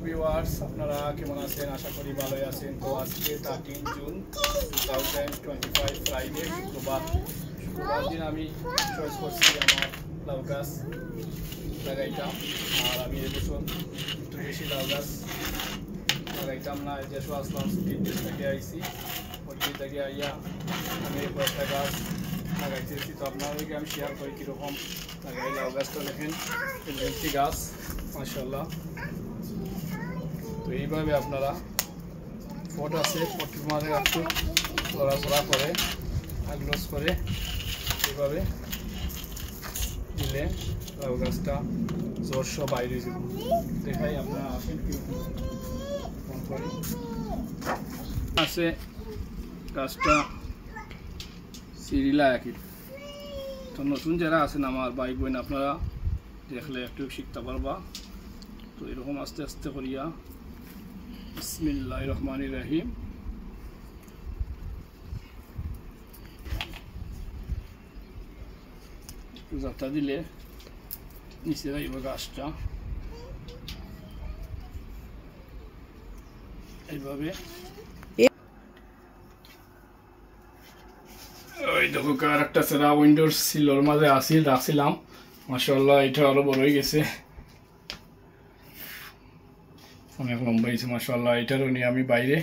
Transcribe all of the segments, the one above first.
Viewers আপনারা কেমন আছেন? আশা করি ভালোই আছেন। তো আজকে 13 জুন 2025 ফ্রাইডে শুক্রবার দিন আমি চয়েস করছি আমার লাউ গাছ লাগাইতাম। আর আমি এবছর একটু বেশি লাউ গাছ লাগাইতাম না, এই যে আসলাম ছুটির দেশ থেকে আইসি, ওই থেকে আইয়া আমি কয়েকটা গাছ লাগাইতেছি। তো আপনাদেরকে আমি শেয়ার করি কীরকম লাগাই। লাউ গাছটা দেখেন এলএলসি গাছ মাশাআল্লাহ। তো এইভাবে আপনারা পট আছে, পটের মাঝে একটু লড়াচড়া করে আগ্লোস করে এইভাবে দিলে লাউ গাছটা জোরস বাইরে যাব। দেখাই আপনারা আসেন কি করে আছে গাছটা সিরিলা একই। তো নতুন যারা আছেন আমার ভাই বোন আপনারা দেখলে একটু শিখতে পারবা। তো এরকম আস্তে আস্তে করিয়া বিসমিল্লাহির রহমানির রহিম একটু যাত্রা দিলে নিচে যাইব গাছটা এইভাবে। ওই দেখো কার একটা সেরা উইন্ডোর সিলোর মাঝে রাখছিলাম, মাশাআল্লাহ এটা আরো বড় হয়ে গেছে, অনেক লম্বা হয়েছে মাশাআল্লাহ। এটারও নিয়ে আমি বাইরে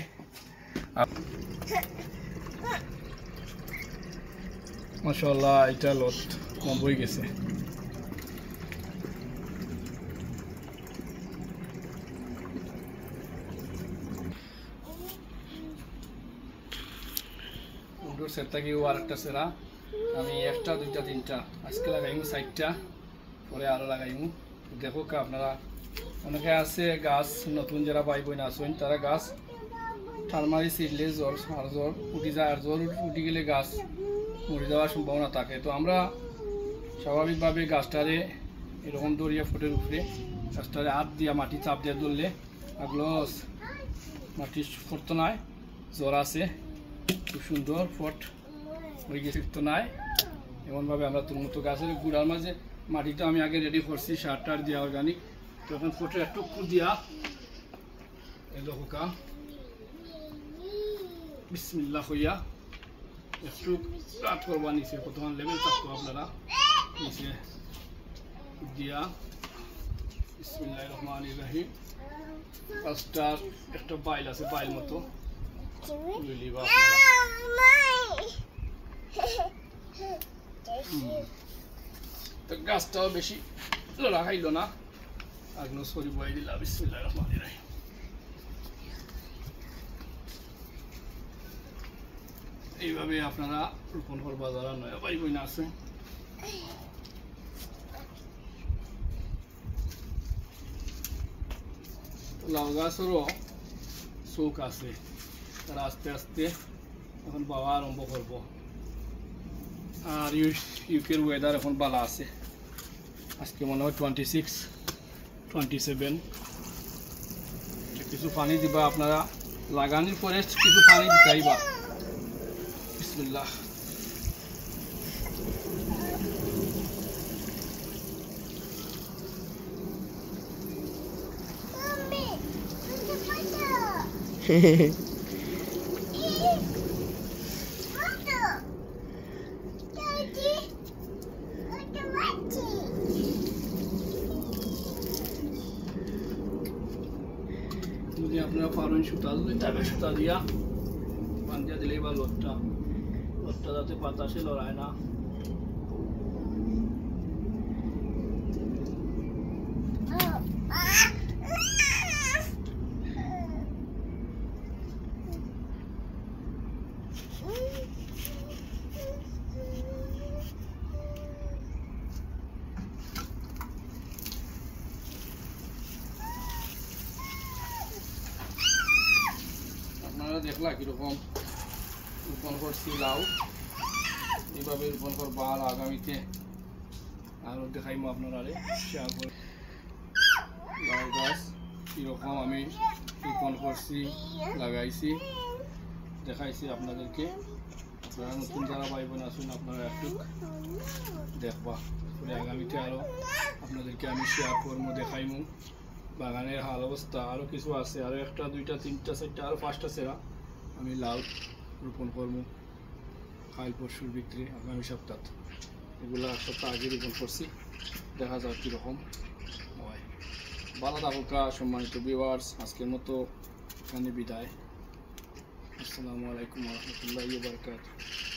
মাশাআল্লাহ এটা লত লম্বা হয়ে গেছে। উইন্ডোর সেটটা কি আর একটা সেরা আমি একটা দুইটা তিনটা আজকে লাগাইমু, 4টা পরে আরো লাগাইমু। দেখো কা আপনারা অনেকে আছে গাছ নতুন যারা ভাই বোন আসেন তারা গাছ টালমারি ছিঁড়লে জ্বর আর জ্বর উঠে যায়, আর জ্বর উঠে গেলে গাছ মরে যাওয়ার সম্ভাবনা থাকে। তো আমরা স্বাভাবিকভাবে গাছটারে এরকম দড়িয়া ফুটের উপরে গাছটারে হাত দিয়া মাটি চাপ দিয়ে ধরলে এগুলো মাটি ফটতো নাই, জ্বর আছে খুব সুন্দর ফট হয়ে গেছে তো নাই। এমনভাবে আমরা তুলমতো গাছের গুড়ার মাঝে মাটিটা আমি আগে রেডি করছি সার টার দিয়া অর্গানিক। তখন ফটো একটু দিয়া এলো হোকা বিসমিল্লাহ হইয়া একটু কাট করবা নিচে, কতক্ষণ লেভেল থাকতো আপনারা নিচে দিয়া বিসমিল্লাহির রহমানির রহিম। গাছটার একটা বাইল আছে, বাইল মতো লিবা তো গাছটাও বেশি লড়া খাইল না, আগ্নো সরি বয়ে দিলা বিসমিল্লাহির রহমানির রহিম। এইভাবে আপনারা রোপণ করবা যারা নয়া ভাই বোন আছে। লাউ গাছেরও চোখ আছে, তারা আস্তে আস্তে এখন বাবা আরম্ভ করবো। আর ইউকের ওয়েদার এখন ভালো আছে, আজকে মনে হয় 26 27। কিছু পানি দিবা আপনারা, লাগানোর পরে কিছু পানি দিতাইবা। বিসমিল্লাহ যদি আপনারা পারেন সুতা দিয়া বান্ধিয়া দিলেই বা লোটটা যাতে বাতাসে লড়ায় না। আপনারা দেখলা কিরকম রোপণ করছি লাউ, এইভাবে রোপণ করবা। আর আগামীতে আরও দেখাইমো আপনারা শেয়ার করে লাউ গাছ কীরকম আমি রোপণ করছি লাগাইছি দেখাইছি আপনাদেরকে। আপনারা নতুন যারা ভাই বোন আসুন আপনারা একটু দেখবা, আগামীতে আরও আপনাদেরকে আমি শেয়ার করবো দেখাইমু। বাগানের হাল অবস্থা আরও কিছু আছে, আরও একটা দুইটা তিনটা চারটা আরও পাঁচটা সেরা আমি লাউ রোপণ করবো কাল পরশুর ভিতরে, আগামী সপ্তাহ। এগুলো এক সপ্তাহ আগে রোপণ করছি, দেখা যাক কীরকম হয়। ভালো থাকুক সম্মানিত ভিউয়ার্স, আজকের মতো এখানে বিদায়। আসসালামু আলাইকুম ওয়া রাহমাতুল্লাহি ওয়া বারাকাতুহু।